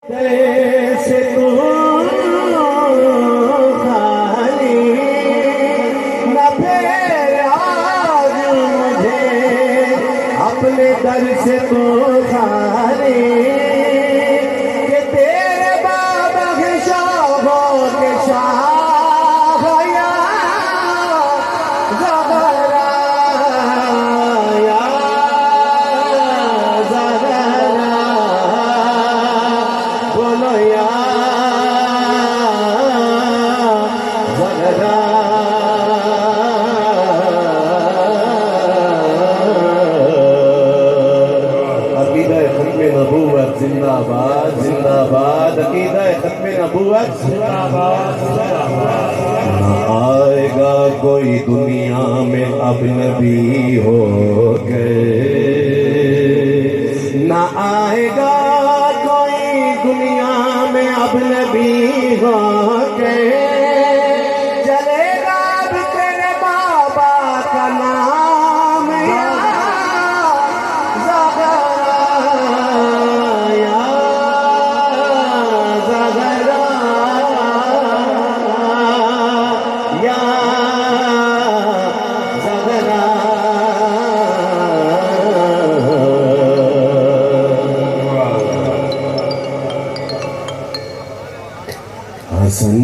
कैसे तू खाली न फेर आज मुझे अपने दर से तू खाली कि तेरे बाबा के शाहों के शाह या ज़हरा या ज़हरा बोलो या ज़हरा अक़ीदा ख़त्म नबूवत जिंदाबाद जिंदाबाद अक़ीदा ख़त्म नबूवत जिंदाबाद आएगा कोई दुनिया में अब नबी हो गए ना आएगा कोई दुनिया में अब नबी हो गए चलेगा अब तेरे बाबा का नाम या ज़हरा या ज़हरा या ज़हरा हसन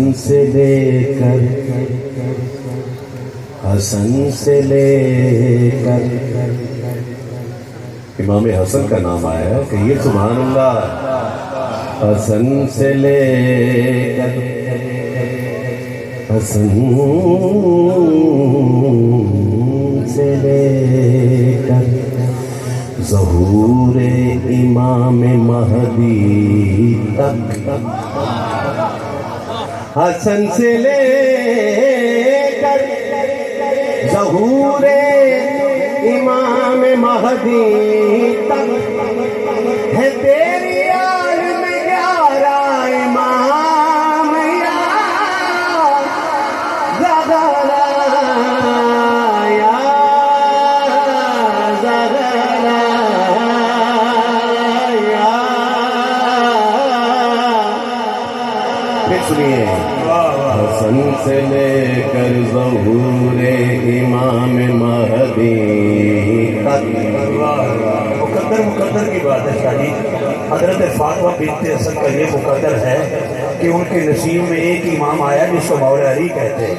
से लेकर इमाम हसन का नाम आया है कि ये सुभान अल्लाह हसन से लेकर ज़हूर इमाम महदी तक हसन से लेकर ज़हूर इमाम महदी तक है तेरी आल में 11 इमाम या ज़हरा या ज़हरा या फिर सुनिए हसन से लेकर ज़हूर इमाम महदी तक मुकद्दर की बात है शाही हजरत फातिमा बिन्ते हसन का ये मुकद्दर है कि उनके नसीब में एक इमाम आया जिसको मौला अली कहते हैं।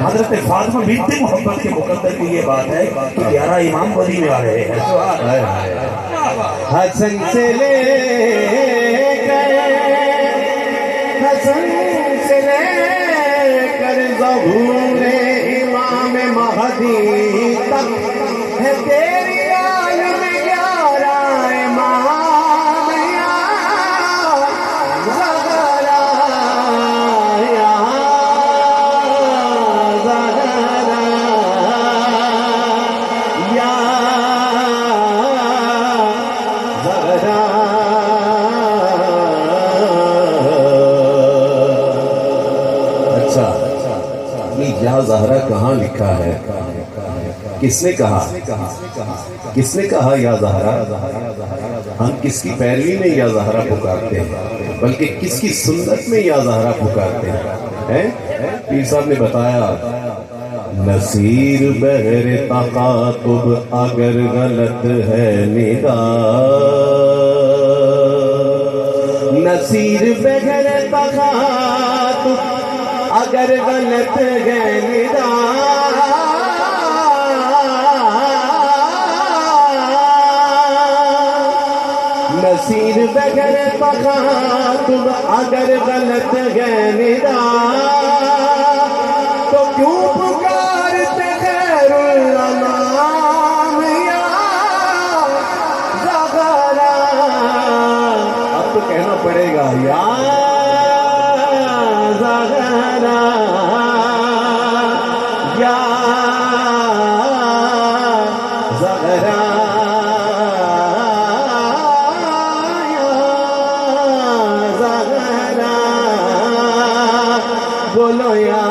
हजरत फातिमा बिन्ते मोहब्बत के मुकद्दर की ये बात है कि 11 इमाम बदी में आ रहे हैं। हसन से लेकर ज़हूर इमाम महदी तक है तेरी आल में 11 इमाम या ज़हरा या ज़हरा या ज़हरा अच्छा या ज़हरा कहाँ लिखा है किसने कहा या ज़हरा हम किसकी पैरवी में या ज़हरा पुकारते हैं बल्कि किसकी सुन्नत में या ज़हरा पुकारते हैं पीर साहब ने बताया नसीर बहर तकातुब अगर गलत है निदा नसीर बहर तकातुब अगर गलत है निदा नसीर बगैर तकातुब अगर गलत है निदा तो क्यों पुकारते खैरुल अनाम या ज़हरा अब तो कहना पड़ेगा या ज़हरा या ज़हरा बोलो या